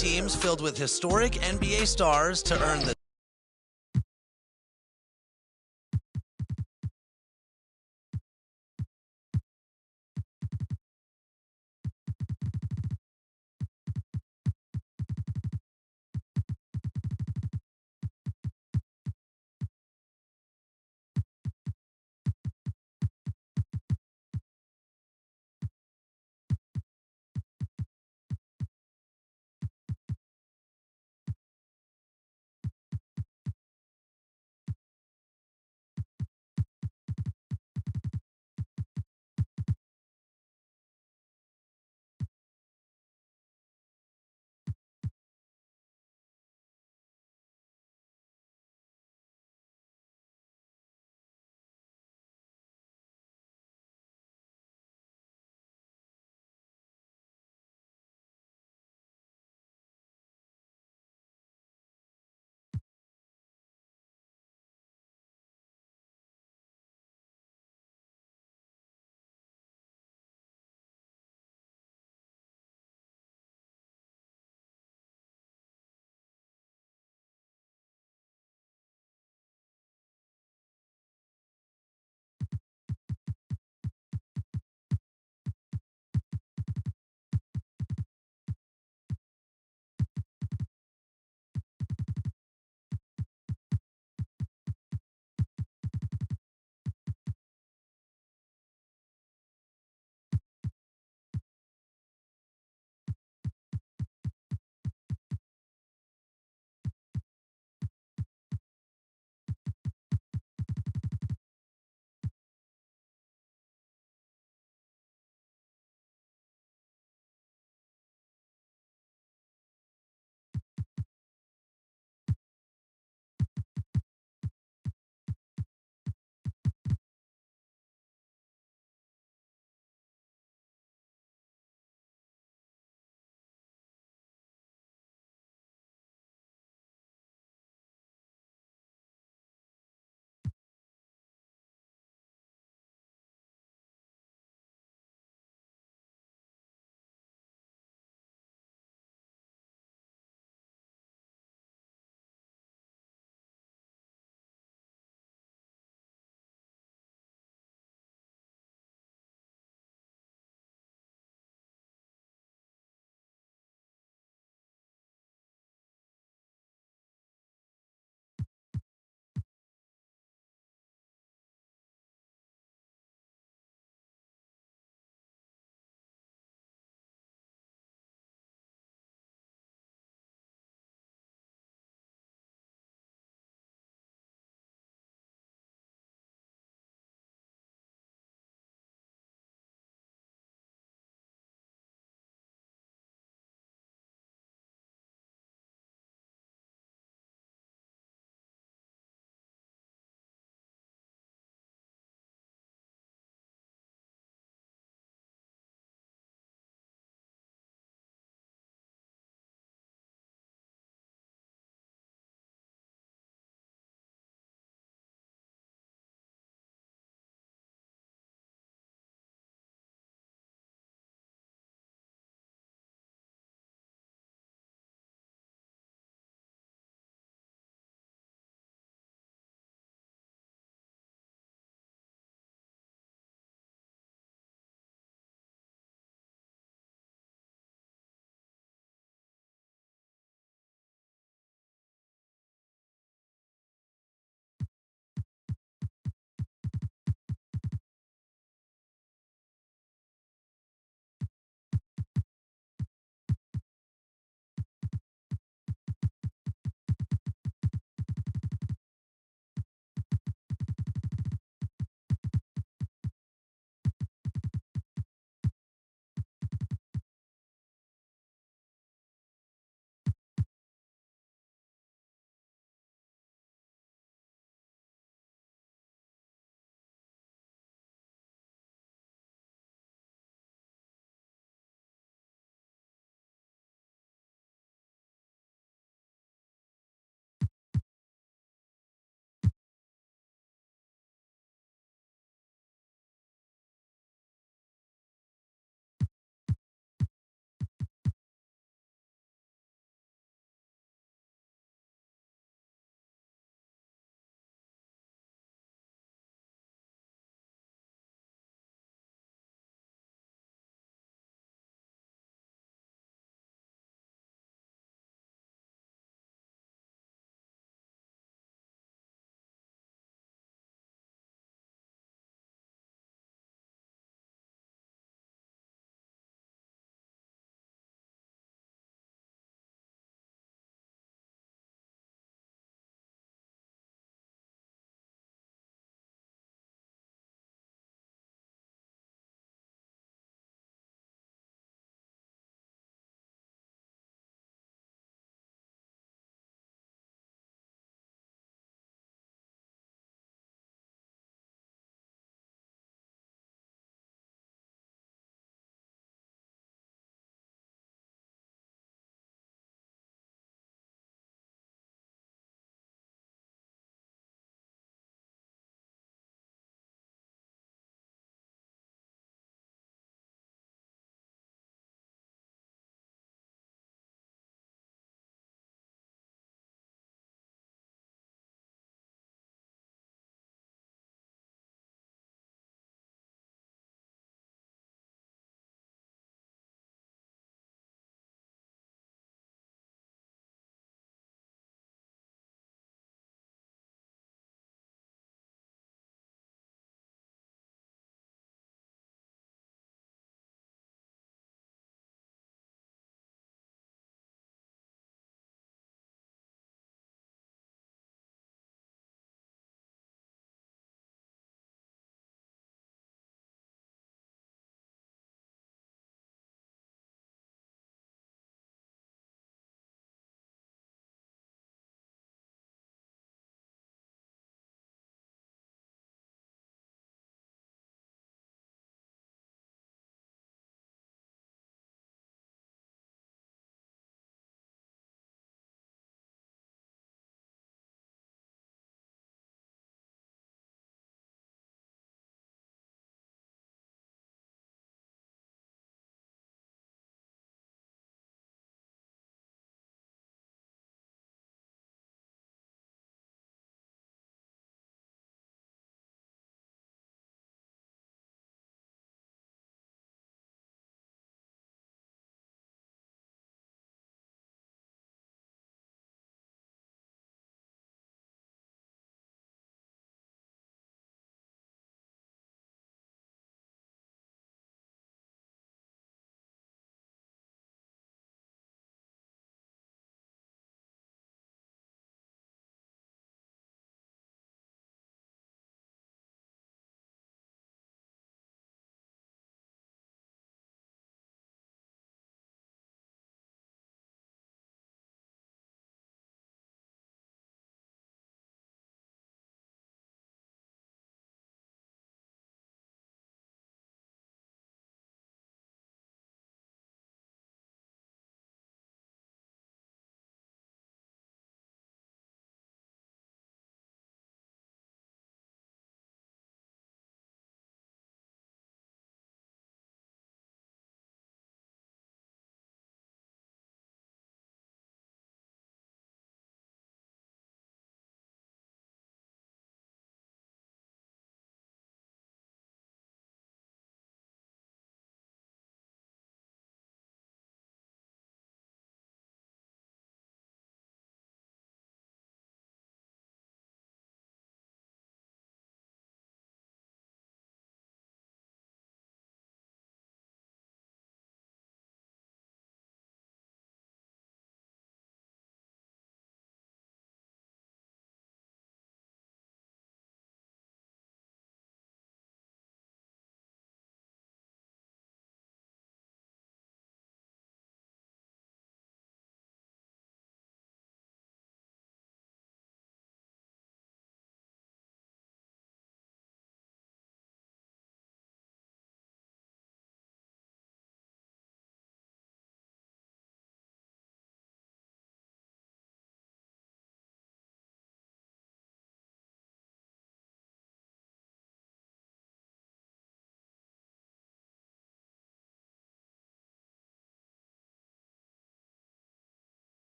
Teams filled with historic NBA stars to earn the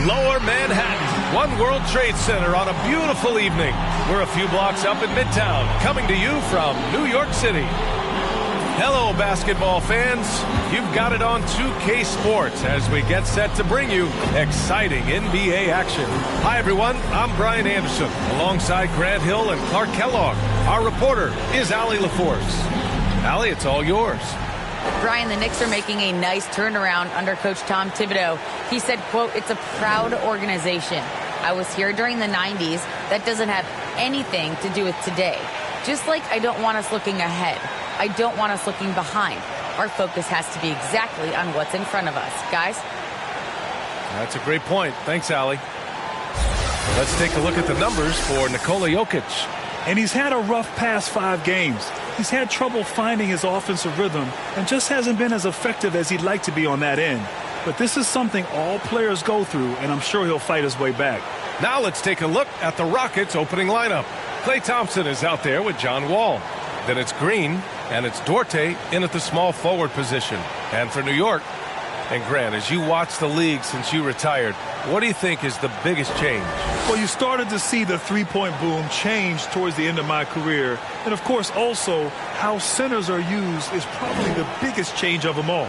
Lower Manhattan, One World Trade Center on a beautiful evening. We're a few blocks up in Midtown, coming to you from New York City. Hello, basketball fans. You've got it on 2K Sports as we get set to bring you exciting NBA action. Hi, everyone. I'm Brian Anderson, alongside Grant Hill and Clark Kellogg. Our reporter is Allie LaForce. Allie, it's all yours. Brian, the Knicks are making a nice turnaround under Coach Tom Thibodeau. He said, quote, "It's a proud organization. I was here during the 90s. That doesn't have anything to do with today. Just like I don't want us looking ahead. I don't want us looking behind. Our focus has to be exactly on what's in front of us." Guys? That's a great point. Thanks, Allie. Let's take a look at the numbers for Nikola Jokic. And he's had a rough past 5 games. He's had trouble finding his offensive rhythm and just hasn't been as effective as he'd like to be on that end. But this is something all players go through, and I'm sure he'll fight his way back. Now let's take a look at the Rockets' opening lineup. Klay Thompson is out there with John Wall. Then it's Green, and it's Duarte in at the small forward position. And for New York, and Grant, as you watch the league since you retired, what do you think is the biggest change? Well, you started to see the three-point boom change towards the end of my career. And, of course, also how centers are used is probably the biggest change of them all.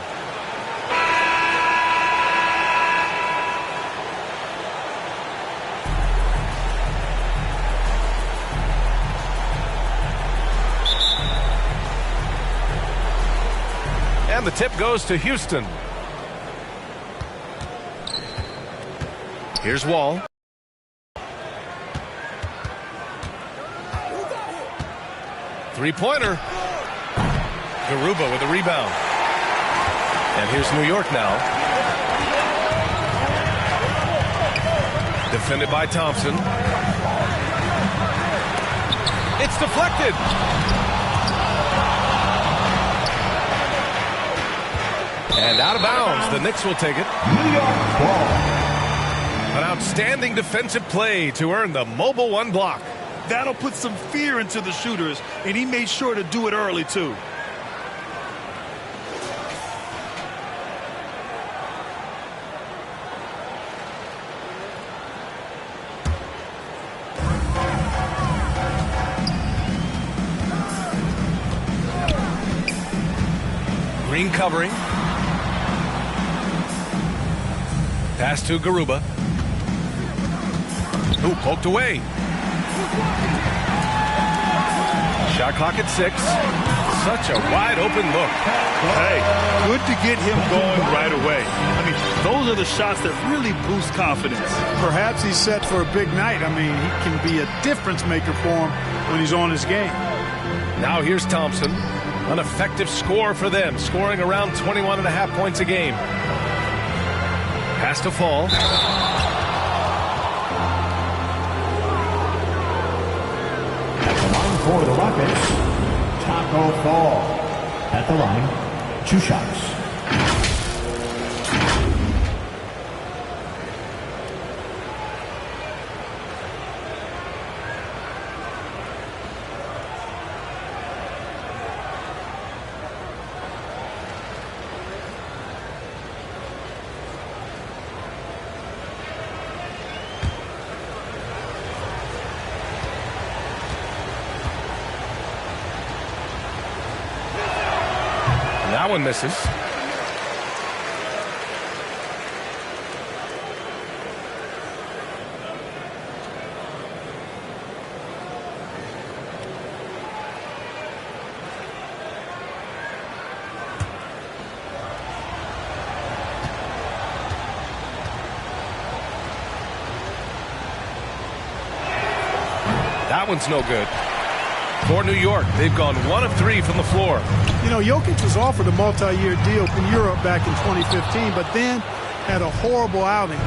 And the tip goes to Houston. Here's Wall. Three-pointer. Garuba with a rebound. And here's New York now. Defended by Thompson. It's deflected. And out of bounds. The Knicks will take it. New York ball. An outstanding defensive play to earn the mobile 1 block. That'll put some fear into the shooters, and he made sure to do it early, too. Green covering. Pass to Garuba. Ooh, poked away. Shot clock at 6. Such a wide open look. Hey, good to get him going right away. I mean, those are the shots that really boost confidence. Perhaps he's set for a big night. I mean, he can be a difference maker for him when he's on his game. Now here's Thompson. An effective score for them, scoring around 21.5 points a game. Has to fall. For the Rockets, Taco Fall. At the line, 2 shots. That one misses. That one's no good. For New York, they've gone 1 of 3 from the floor. You know, Jokic was offered a multi-year deal in Europe back in 2015, but then had a horrible outing,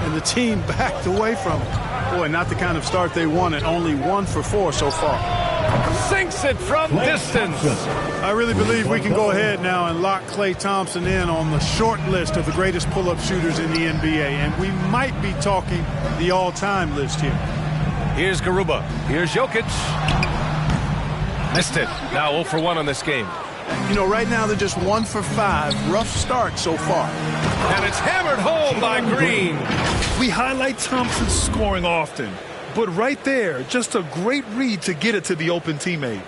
and the team backed away from it. Boy, not the kind of start they wanted. Only 1 for 4 so far. Sinks it from distance. I really believe we can go ahead now and lock Klay Thompson in on the short list of the greatest pull-up shooters in the NBA, and we might be talking the all-time list here. Here's Garuba. Here's Jokic. Missed it. Now 0 for 1 on this game. You know, right now they're just 1 for 5. Rough start so far. And it's hammered home by Green. We highlight Thompson's scoring often, but right there, just a great read to get it to the open teammate.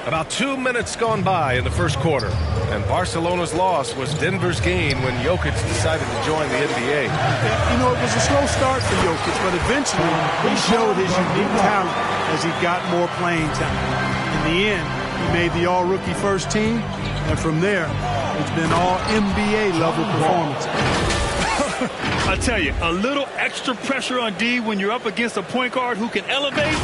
About 2 minutes gone by in the first quarter, and Barcelona's loss was Denver's gain when Jokic decided to join the NBA. You know, it was a slow start for Jokic, but eventually he showed his unique talent as he got more playing time. In the end, he made the all-rookie first team, and from there, it's been all NBA-level performances. I tell you, a little extra pressure on D when you're up against a point guard who can elevate.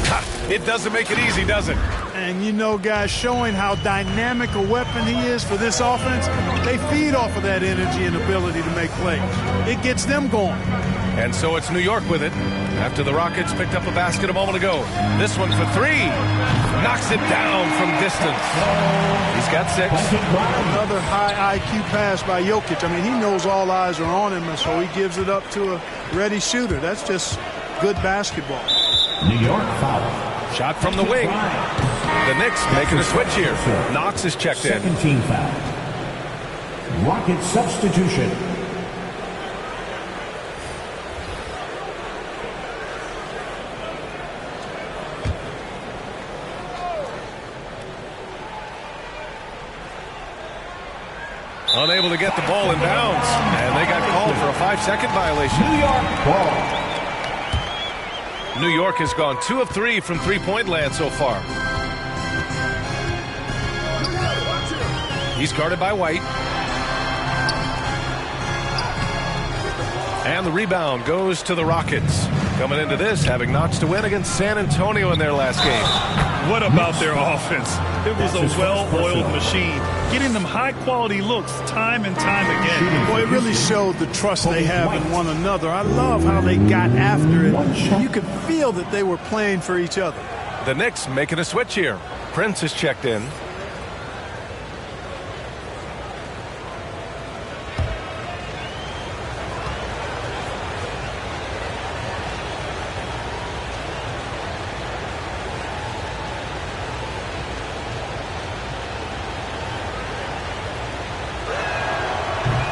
It doesn't make it easy, does it? And you know, guys, showing how dynamic a weapon he is for this offense, they feed off of that energy and ability to make plays. It gets them going. And so it's New York with it after the Rockets picked up a basket a moment ago. This one for 3. Knocks it down from distance. He's got 6. Another high IQ pass by Jokic. I mean, he knows all eyes are on him, and so he gives it up to a ready shooter. That's just good basketball. New York foul. Shot from the wing. The Knicks making a switch here. Knox is checked in. Second team foul. Rocket substitution. Unable to get the ball in bounds. And they got called for a 5-second violation. New York ball. New York has gone 2 of 3 from three-point land so far. He's guarded by White. And the rebound goes to the Rockets. Coming into this, having notched a win against San Antonio in their last game. What about their offense? It was a well-oiled machine, getting them high-quality looks time and time again. Boy, it really showed the trust they have in one another. I love how they got after it. And you could feel that they were playing for each other. The Knicks making a switch here. Prince is checked in.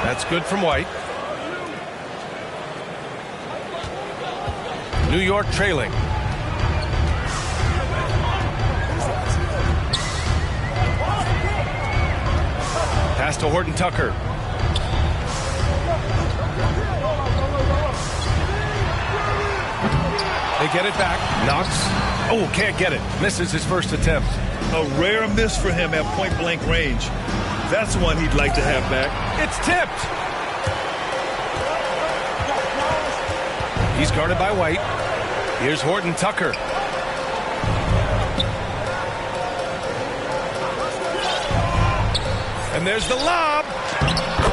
That's good from White. New York trailing. Pass to Horton Tucker. They get it back. Knox. Oh, can't get it. Misses his first attempt. A rare miss for him at point-blank range. That's one he'd like to have back. It's tipped. He's guarded by White. Here's Horton Tucker. And there's the lob.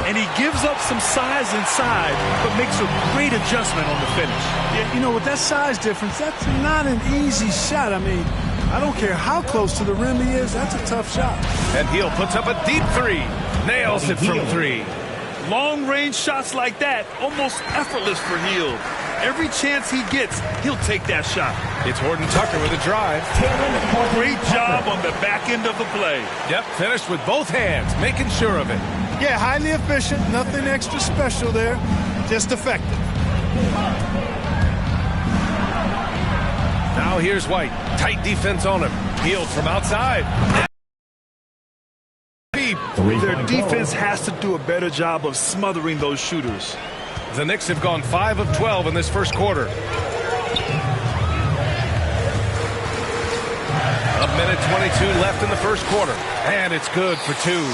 And he gives up some size inside, but makes a great adjustment on the finish. Yeah, you know, with that size difference, that's not an easy shot. I mean, I don't care how close to the rim he is, that's a tough shot. And Hill puts up a deep 3. Nails it from 3. Long-range shots like that, almost effortless for Hill. Every chance he gets, he'll take that shot. It's Horton Tucker with a drive. Great job on the back end of the play. Yep, finished with both hands, making sure of it. Yeah, highly efficient, nothing extra special there, just effective. Now here's White. Tight defense on him. Hill from outside. Their defense has to do a better job of smothering those shooters. The Knicks have gone 5 of 12 in this first quarter. A minute 22 left in the first quarter. And it's good for 2.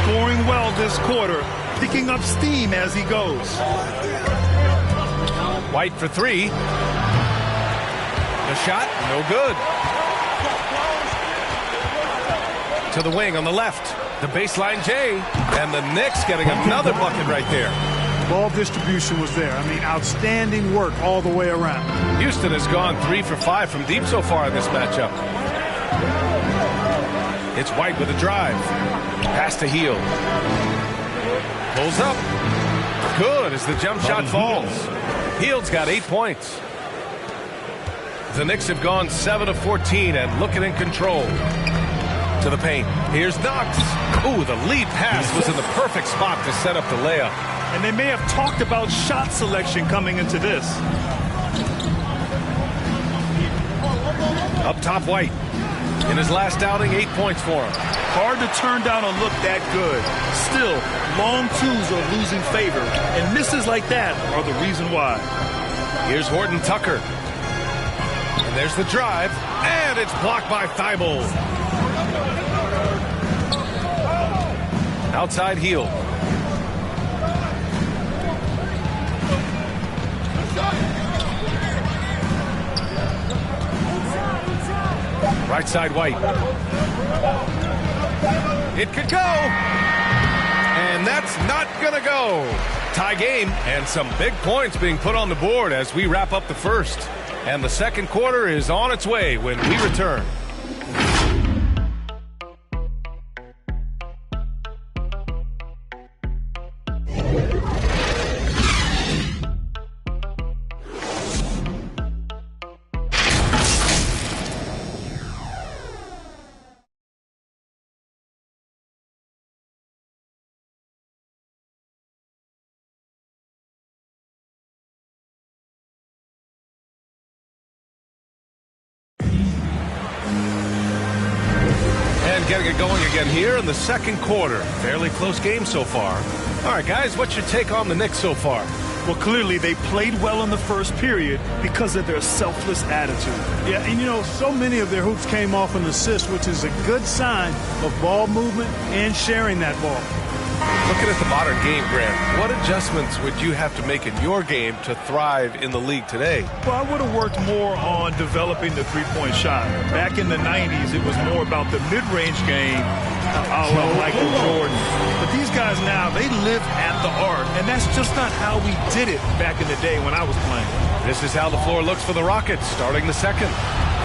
Scoring well this quarter, picking up steam as he goes. White for 3. The shot, no good. To the wing on the left. The baseline J. And the Knicks getting another bucket right there. Ball distribution was there. I mean, outstanding work all the way around. Houston has gone 3 for 5 from deep so far in this matchup. It's White with a drive. Pass to Hill. Pulls up. Good as the jump shot falls. Hill's got 8 points. The Knicks have gone 7 of 14 and looking in control. To the paint. Here's Knox. Ooh, the lead pass was in the perfect spot to set up the layup. And they may have talked about shot selection coming into this. Up top, White. In his last outing, 8 points for him. Hard to turn down a look that good. Still, long twos are losing favor, and misses like that are the reason why. Here's Horton Tucker. And there's the drive, and it's blocked by Thibault. Outside heel. Right side, White. It could go. And that's not going to go. Tie game and some big points being put on the board as we wrap up the first. And the second quarter is on its way when we return. Getting it going again here in the second quarter. Fairly close game so far. All right, guys, what's your take on the Knicks so far? Well, clearly they played well in the first period because of their selfless attitude. Yeah, and you know, so many of their hoops came off an assist, which is a good sign of ball movement and sharing that ball. Looking at the modern game, Grant, what adjustments would you have to make in your game to thrive in the league today? Well, I would have worked more on developing the three-point shot. Back in the 90s, it was more about the mid-range game, a la Michael Jordan. But these guys now, they live at the arc, and that's just not how we did it back in the day when I was playing. This is how the floor looks for the Rockets, starting the second.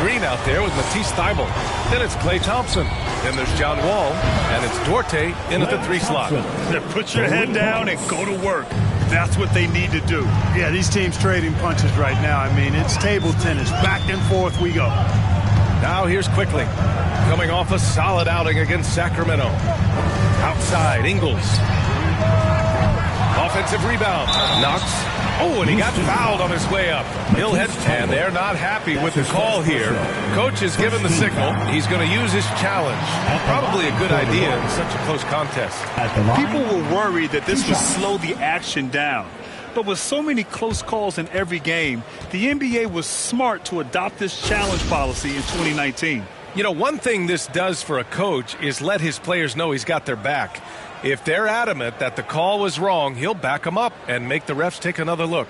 Green out there with Matisse Thybulle. Then it's Klay Thompson. Then there's John Wall. And it's Duarte in at the 3 slot. Now put your head down and go to work. That's what they need to do. Yeah, these teams trading punches right now. I mean, it's table tennis. Back and forth we go. Now here's Quickly. Coming off a solid outing against Sacramento. Outside, Ingles. Offensive rebound. Knox. Oh, and he got fouled on his way up. He'll head, and they're not happy with the call here. Coach has given the signal. He's going to use his challenge. Probably a good idea in such a close contest. People were worried that this would slow the action down. But with so many close calls in every game, the NBA was smart to adopt this challenge policy in 2019. You know, one thing this does for a coach is let his players know he's got their back. If they're adamant that the call was wrong, he'll back them up and make the refs take another look.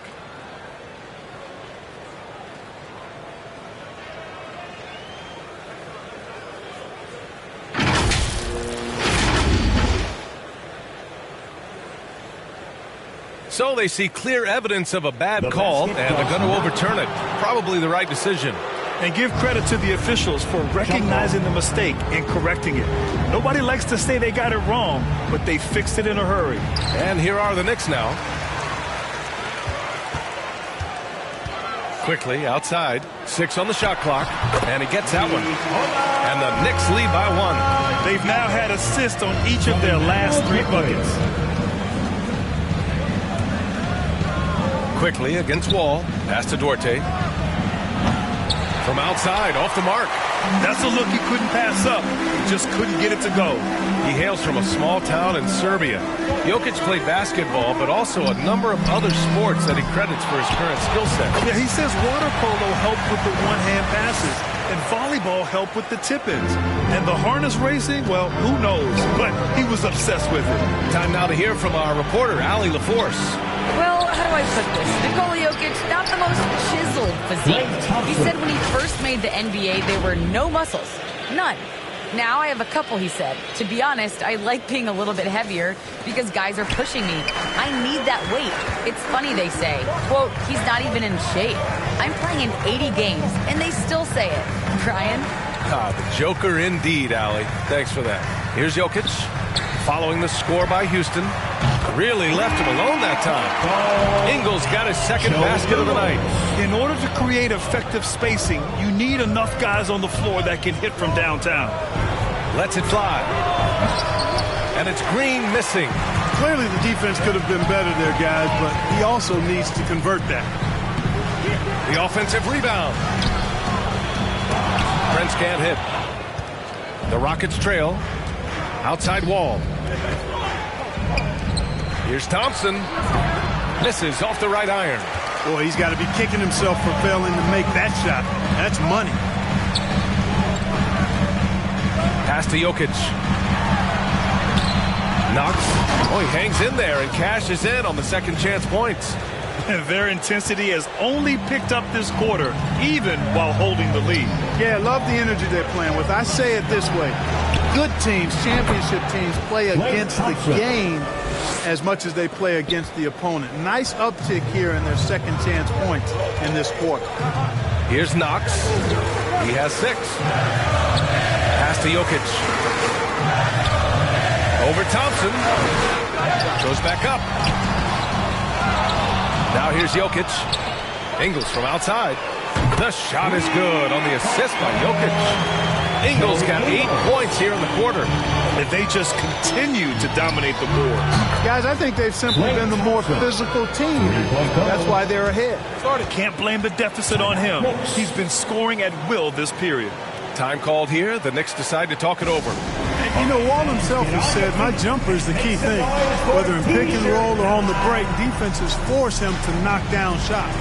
So they see clear evidence of a bad call, and they're going to overturn it. Probably the right decision. And give credit to the officials for recognizing the mistake and correcting it. Nobody likes to say they got it wrong, but they fixed it in a hurry. And here are the Knicks now. Quickly outside. 6 on the shot clock. And he gets that one. And the Knicks lead by 1. They've now had assists on each of their last 3 buckets. Quickly against Wall. Pass to Duarte. From outside, off the mark. That's a look he couldn't pass up. He just couldn't get it to go. He hails from a small town in Serbia. Jokic played basketball, but also a number of other sports that he credits for his current skill set. Yeah, he says water polo helped with the one-hand passes, and volleyball helped with the tip-ins. And the harness racing, well, who knows? But he was obsessed with it. Time now to hear from our reporter, Allie LaForce. Well, how do I put this? Nikola Jokic, not the most chiseled physique. He said when he first made the NBA, there were no muscles. None. Now I have a couple, he said. To be honest, I like being a little bit heavier because guys are pushing me. I need that weight. It's funny they say, quote, he's not even in shape. I'm playing in 80 games, and they still say it. Brian? The Joker indeed, Allie. Thanks for that. Here's Jokic, following the score by Houston. Really left him alone that time. Ingles got his second basket of the night. In order to create effective spacing, you need enough guys on the floor that can hit from downtown. Lets it fly. And it's Green missing. Clearly the defense could have been better there, guys, but he also needs to convert that. The offensive rebound. Prince can't hit. The Rockets trail. Outside wall. Here's Thompson. Misses off the right iron. Boy, he's got to be kicking himself for failing to make that shot. That's money. Pass to Jokic. Knox. Oh, he hangs in there and cashes in on the second chance points. Their intensity has only picked up this quarter, even while holding the lead. Yeah, love the energy they're playing with. I say it this way. Good teams, championship teams, play against the game as much as they play against the opponent. Nice uptick here in their second chance points in this quarter. Here's Knox. He has 6. Pass to Jokic. Over Thompson. Goes back up. Now here's Jokic. Ingles from outside. The shot is good on the assist by Jokic. Ingles got 8 points here in the quarter. And they just continue to dominate the boards. Guys, I think they've simply been the more physical team. That's why they're ahead. Can't blame the deficit on him. He's been scoring at will this period. Time called here. The Knicks decide to talk it over. And, you know, Wall himself has said, my jumper is the key thing. Whether in pick and roll or on the break, defenses force him to knock down shots.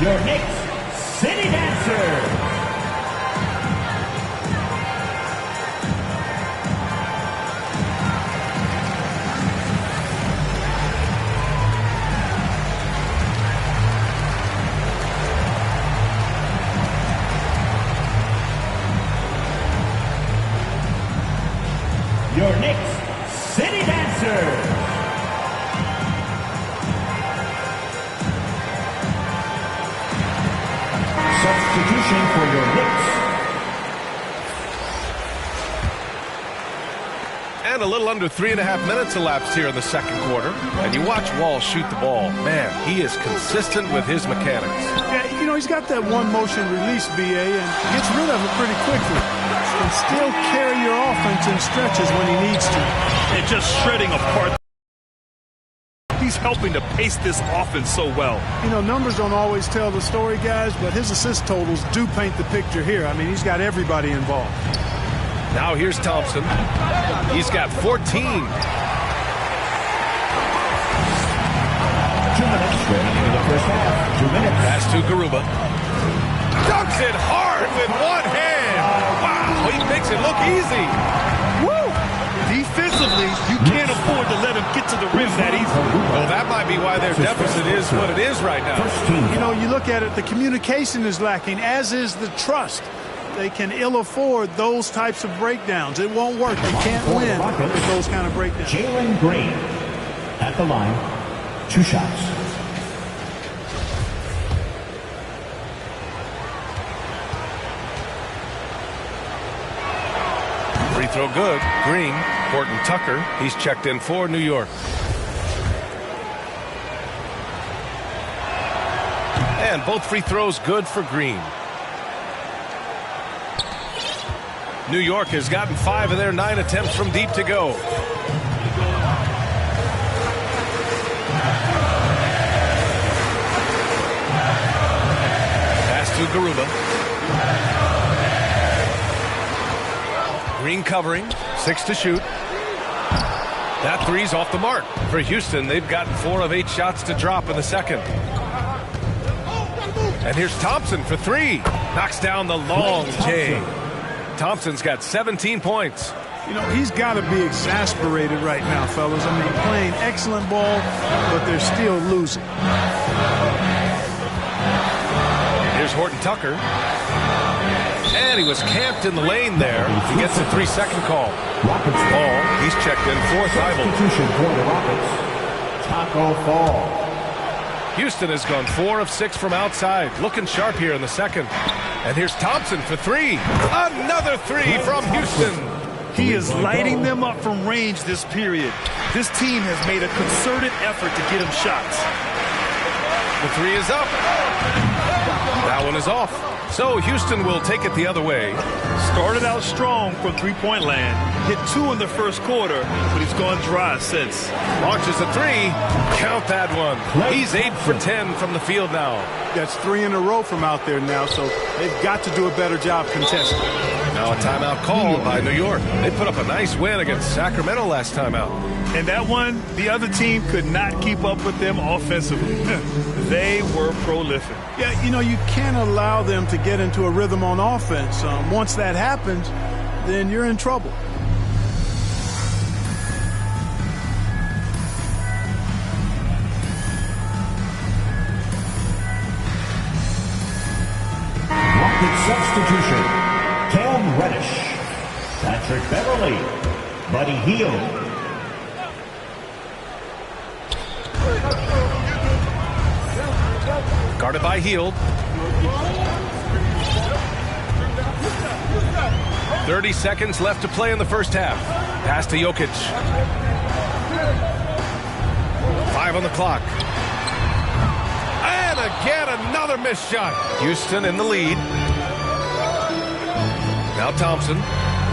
Your Knicks City Dancer. Your Knicks City Dancer. Substitution for your Knicks. And a little under 3.5 minutes elapsed here in the second quarter. And you watch Wall shoot the ball. Man, he is consistent with his mechanics. Yeah, you know, he's got that one motion release, BA, and gets rid of it pretty quickly. Can still carry your offense in stretches when he needs to. And just shredding apart. He's helping to pace this offense so well. You know, numbers don't always tell the story, guys, but his assist totals do paint the picture here. I mean, he's got everybody involved. Now here's Thompson. He's got 14. 2 minutes remaining in the first half. 2 minutes. Pass to Garuba. Dunks it hard with one hand. Wow, he makes it look easy. Woo! Defensively, you can't afford to let him get to the rim that easily. Well, that might be why their deficit is what it is right now. You know, you look at it, the communication is lacking, as is the trust. They can ill afford those types of breakdowns. It won't work. They can't win with those kind of breakdowns. Jalen Green at the line. 2 shots. Free throw good. Green. Horton Tucker. He's checked in for New York. And both free throws good for Green. New York has gotten 5 of their 9 attempts from deep to go. Pass to Garuba. Green covering, 6 to shoot. That three's off the mark. For Houston, they've gotten 4 of 8 shots to drop in the second. And here's Thompson for 3. Knocks down the long J. Thompson's got 17 points. You know, he's got to be exasperated right now, fellas. I mean, playing excellent ball, but they're still losing. Here's Horton Tucker. And he was camped in the lane there. He gets a 3-second call. Rockets ball. He's checked in for Thibault. Substitution for the Rockets. Taco Fall. Houston has gone 4 of 6 from outside. Looking sharp here in the second. And here's Thompson for 3. Another 3 from Houston. He is lighting them up from range this period. This team has made a concerted effort to get him shots. The 3 is up. That one is off. So Houston will take it the other way. Started out strong from three-point land. Hit 2 in the first quarter, but he's gone dry since. Launches a 3. Count that one. He's 8 for 10 from the field now. That's 3 in a row from out there now, so they've got to do a better job contesting. Now a timeout called by New York. They put up a nice win against Sacramento last time out. And that one, the other team could not keep up with them offensively. They were prolific. Yeah, you know, you can't allow them to get into a rhythm on offense. Once that happens, then you're in trouble. Rocket substitution. Cam Reddish. Patrick Beverly. Buddy Hield. Guarded by Hield. 30 seconds left to play in the first half. Pass to Jokic. 5 on the clock. And again, another missed shot. Houston in the lead. Now Thompson.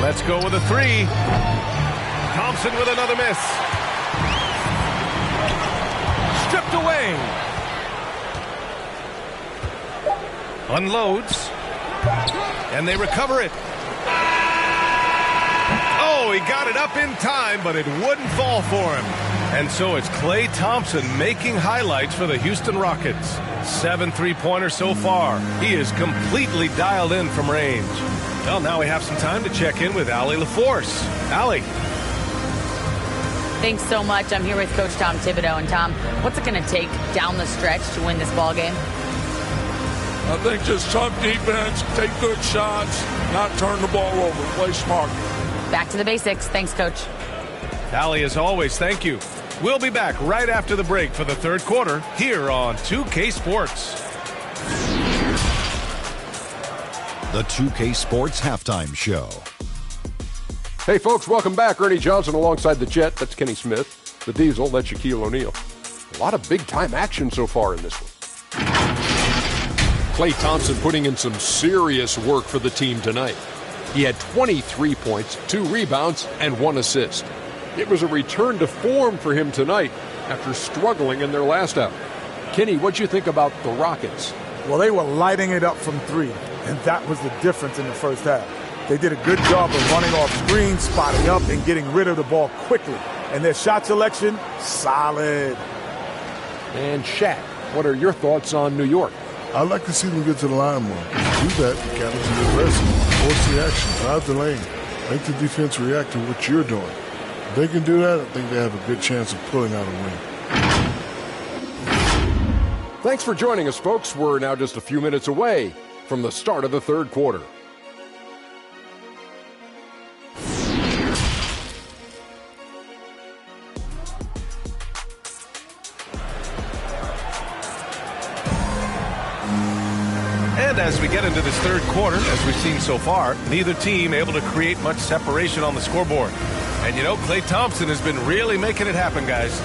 Let's go with a 3. Thompson with another miss. Stripped away. Unloads. And they recover it. Oh, he got it up in time, but it wouldn't fall for him. And so it's Klay Thompson making highlights for the Houston Rockets. 7 3-pointers so far. He is completely dialed in from range. Well, now we have some time to check in with Allie LaForce. Allie. Thanks so much. I'm here with Coach Tom Thibodeau. And Tom, what's it going to take down the stretch to win this ball game? I think just tough defense, take good shots, not turn the ball over, play smart. Back to the basics. Thanks, Coach. Allie, as always, thank you. We'll be back right after the break for the third quarter here on 2K Sports. The 2K Sports Halftime Show. Hey, folks, welcome back. Ernie Johnson alongside the Jet. That's Kenny Smith. The Diesel, that's Shaquille O'Neal. A lot of big-time action so far in this one. Klay Thompson putting in some serious work for the team tonight. He had 23 points, 2 rebounds, and 1 assist. It was a return to form for him tonight after struggling in their last out. Kenny, what'd you think about the Rockets? Well, they were lighting it up from 3, and that was the difference in the first half. They did a good job of running off screens, spotting up, and getting rid of the ball quickly. And their shot selection, solid. And Shaq, what are your thoughts on New York? I'd like to see them get to the line more. To do that, you got to be aggressive, force the action, drive the lane, make the defense react to what you're doing. If they can do that, I think they have a good chance of pulling out a win. Thanks for joining us, folks. We're now just a few minutes away from the start of the third quarter. And as we get into this third quarter, as we've seen so far, neither team able to create much separation on the scoreboard. And you know, Klay Thompson has been really making it happen, guys.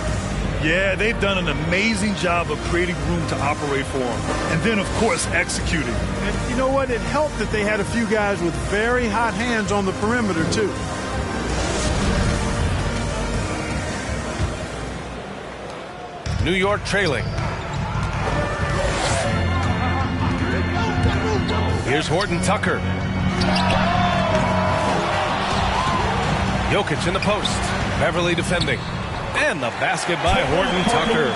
Yeah, they've done an amazing job of creating room to operate for him. And then, of course, executing. And you know what? It helped that they had a few guys with very hot hands on the perimeter, too. New York trailing. Here's Horton Tucker. Jokic in the post. Beverly defending. And the basket by Horton Tucker.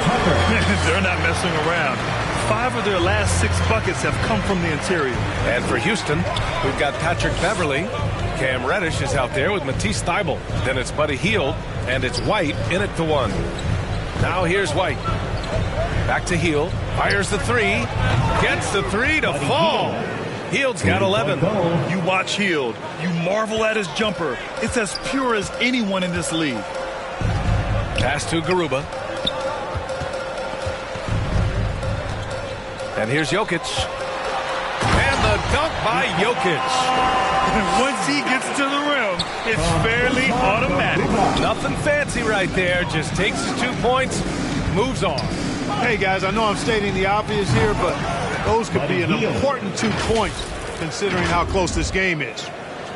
They're not messing around. 5 of their last 6 buckets have come from the interior. And for Houston, we've got Patrick Beverly. Cam Reddish is out there with Matisse Thybulle. Then it's Buddy Hield, and it's White in at the 1. Now here's White. Back to Hield. Fires the 3. Gets the 3 to fall. Hield's got 11. You watch Hield. You marvel at his jumper. It's as pure as anyone in this league. Pass to Garuba. And here's Jokic. And the dunk by Jokic. Once he gets to the rim, it's fairly automatic. Nothing fancy right there. Just takes his 2 points, moves on. Hey, guys, I know I'm stating the obvious here, but those could be an important 2 points considering how close this game is.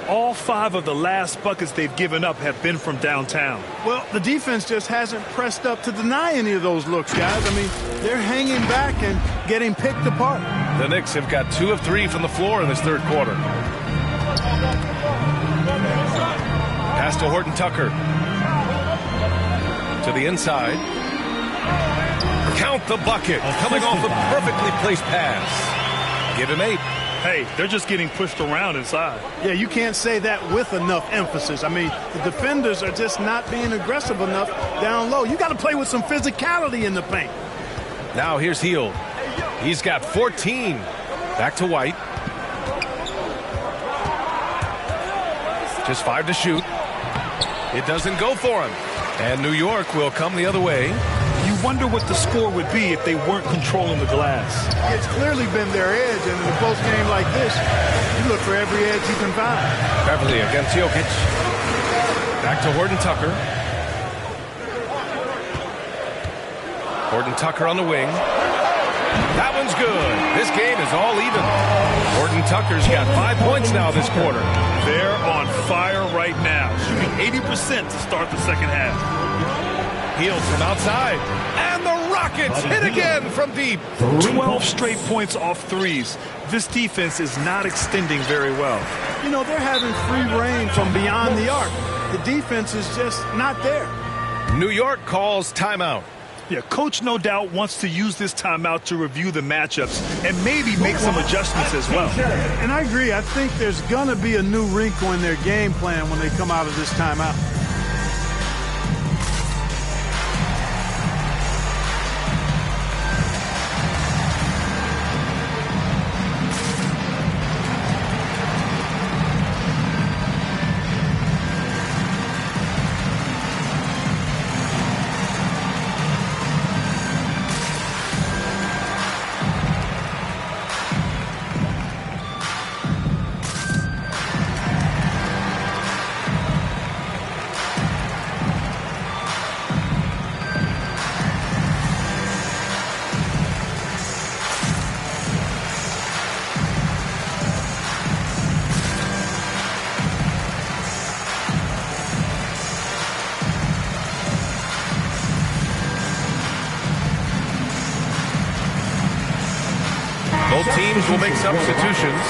All 5 of the last buckets they've given up have been from downtown. Well, the defense just hasn't pressed up to deny any of those looks, guys. I mean, they're hanging back and getting picked apart. The Knicks have got 2 of 3 from the floor in this third quarter. Pass to Horton Tucker. To the inside. Count the bucket. Coming off a perfectly placed pass. Give him 8. Hey, they're just getting pushed around inside. Yeah, you can't say that with enough emphasis. I mean, the defenders are just not being aggressive enough down low. You got to play with some physicality in the paint. Now here's Hield. He's got 14. Back to White. Just 5 to shoot. It doesn't go for him. And New York will come the other way. You wonder what the score would be if they weren't controlling the glass. It's clearly been their edge, and in a close game like this, you look for every edge you can find. Beverly against Jokic. Back to Horton Tucker. Horton Tucker on the wing. That one's good. This game is all even. Horton Tucker's got 5 points now this quarter. They're on fire right now, shooting 80% to start the second half. Hield from outside. And the Rockets hit again from deep. 12 straight points off threes. This defense is not extending very well. You know, they're having free reign from beyond the arc. The defense is just not there. New York calls timeout. Yeah, coach no doubt wants to use this timeout to review the matchups and maybe make some adjustments as well. And I agree. I think there's going to be a new wrinkle in their game plan when they come out of this timeout. Both teams will make substitutions.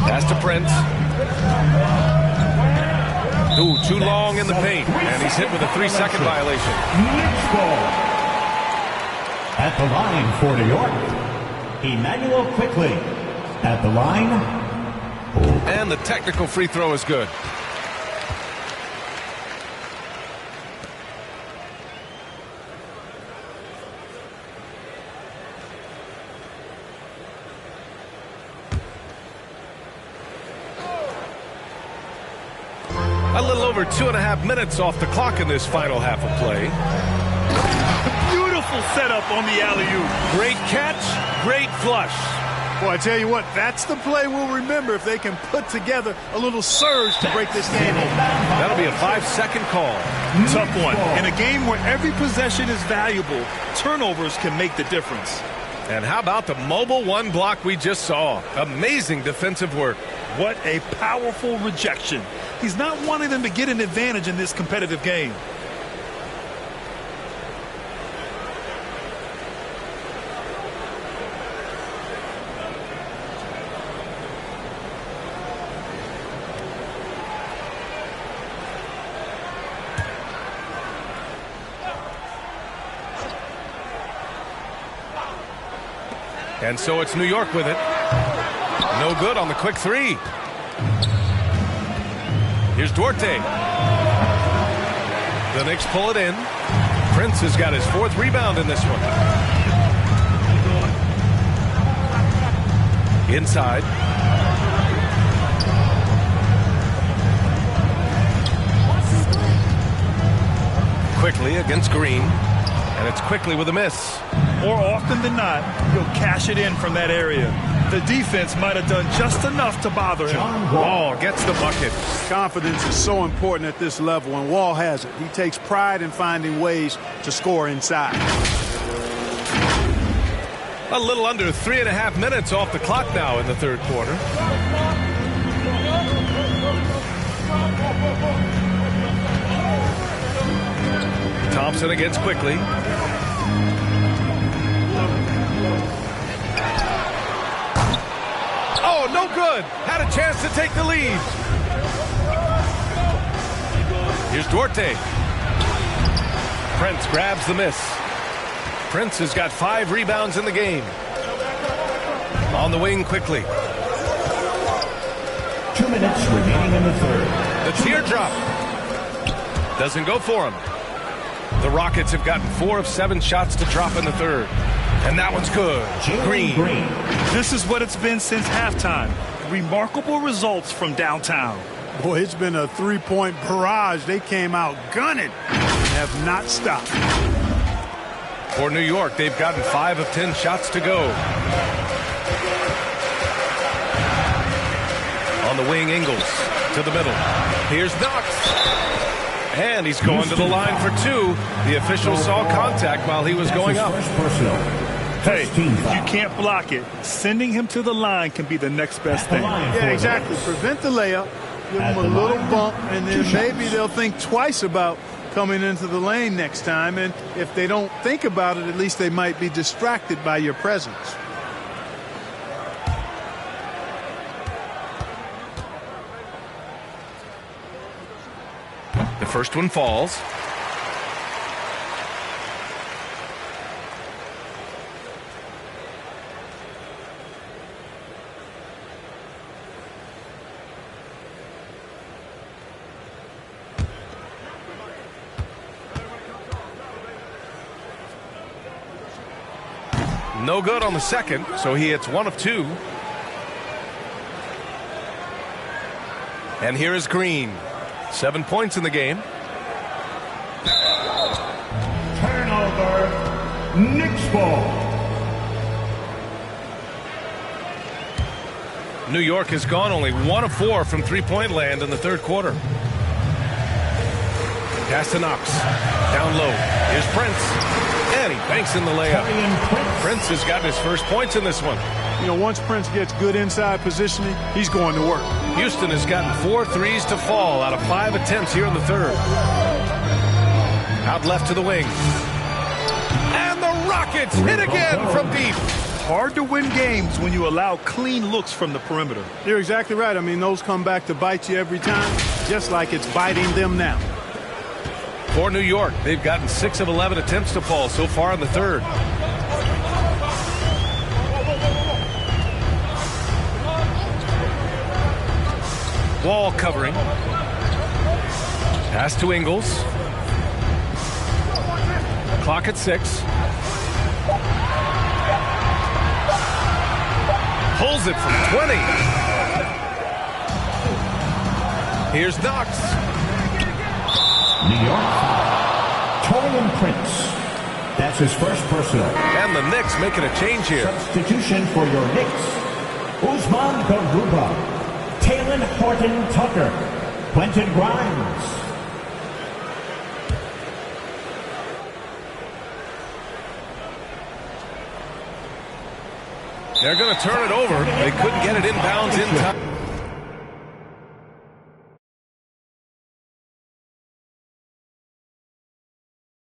Pass to Prince. Ooh, too long in the paint. And he's hit with a 3-second violation. Next ball. At the line for New York, Emmanuel Quickly. At the line. And the technical free throw is good. A little over 2.5 minutes off the clock in this final half of play. Beautiful setup on the alley-oop. Great catch, great flush. Boy, I tell you what, that's the play we'll remember if they can put together a little surge to break this game open. That'll be a 5-second call. Tough one. In a game where every possession is valuable, turnovers can make the difference. And how about the mobile one block we just saw? Amazing defensive work. What a powerful rejection. He's not wanting them to get an advantage in this competitive game. And so it's New York with it. No good on the quick three. Here's Duarte. The Knicks pull it in. Prince has got his 4th rebound in this one. Inside. against Green. And it's quickly with a miss. More often than not, he'll cash it in from that area. The defense might have done just enough to bother him. Wall gets the bucket. Confidence is so important at this level, and Wall has it. He takes pride in finding ways to score inside. A little under 3.5 minutes off the clock now in the third quarter. Thompson against Quickly. Oh, no good. Had a chance to take the lead. Here's Duarte. Prince grabs the miss. Prince has got 5 rebounds in the game. On the wing Quickly. 2 minutes remaining in the third. The teardrop. Doesn't go for him. The Rockets have gotten 4 of 7 shots to drop in the third. And that one's good. Green. This is what it's been since halftime. Remarkable results from downtown. Boy, it's been a three-point barrage. They came out gunning and have not stopped. For New York, they've gotten 5 of 10 shots to go. On the wing, Ingles to the middle. Here's Knox. And he's going to the line for 2. The official saw contact while he was going up. Hey, if you can't block it, sending him to the line can be the next best thing. Yeah, exactly. Prevent the layup, give him a little bump, and then maybe they'll think twice about coming into the lane next time. And if they don't think about it, at least they might be distracted by your presence. The first one falls. No good on the second, so he hits 1 of 2. And here is Green. 7 points in the game. Turnover. Knicks ball. New York has gone only 1 of 4 from three-point land in the third quarter. Pass to Knox. Down low. Here's Prince. And he banks in the layup. Prince has gotten his first points in this one. You know, once Prince gets good inside positioning, he's going to work. Houston has gotten 4 threes to fall out of 5 attempts here in the third. Out left to the wing. And the Rockets hit again from deep. Hard to win games when you allow clean looks from the perimeter. You're exactly right. I mean, those come back to bite you every time, just like it's biting them now. For New York, they've gotten 6 of 11 attempts to fall so far in the third. Wall covering. Pass to Ingles. Clock at 6. Pulls it from 20. Here's Knox. New York foul. Torian Prince. That's his first personal. And the Knicks making a change here. Substitution for your Knicks. Usman Garuba. Talon Horton-Tucker. Quentin Grimes. They're going to turn it over. They couldn't get it inbounds in time.